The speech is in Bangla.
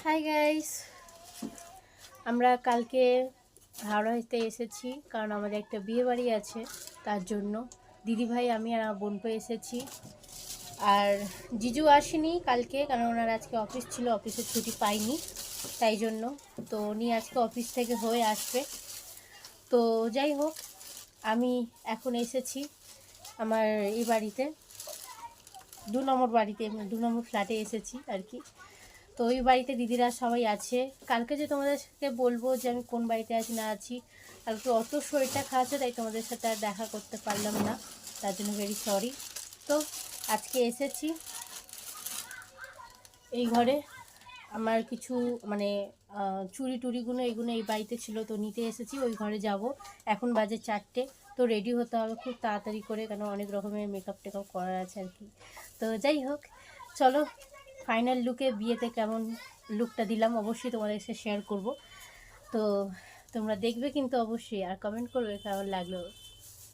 হাই গাইস, আমরা কালকে হাওড়াতে এসেছি কারণ আমাদের একটা বিয়ে বাড়ি আছে। তার জন্য দিদিভাই, আমি আর আমার বোনপো এসেছি। আর জিজু আসেনি কালকে কারণ ওনার আজকে অফিস ছিল, অফিসের ছুটি পাইনি, তাই জন্য। তো উনি আজকে অফিস থেকে হয়ে আসবে। তো যাই হোক, আমি এখন এসেছি আমার এই বাড়িতে, 2 নম্বর বাড়িতে, 2 নম্বর ফ্ল্যাটে এসেছি আর কি। তো ওই বাড়িতে দিদিরা সবাই আছে। কালকে যে তোমাদের সাথে বলবো যে আমি কোন বাড়িতে আছি না আছি, কালকে অত শরীরটা খারাপ আছে, তাই তোমাদের সাথে আর দেখা করতে পারলাম না, তার জন্য ভেরি সরি। তো আজকে এসেছি এই ঘরে। আমার কিছু মানে চুড়ি টুড়িগুলো এগুলো এই বাড়িতে ছিল, তো নিতে এসেছি। ওই ঘরে যাব। এখন বাজে 4টে। তো রেডি হতে হবে খুব তাড়াতাড়ি করে, কেন অনেক রকমের মেকআপ টেকআপ করার আছে আর কি। তো যাই হোক, চলো ফাইনাল লুকে বিয়েতে কেমন লুকটা দিলাম অবশ্যই তোমাদের সাথে শেয়ার করব। তো তোমরা দেখবে কিন্তু অবশ্যই, আর কমেন্ট করবে কেমন লাগলো।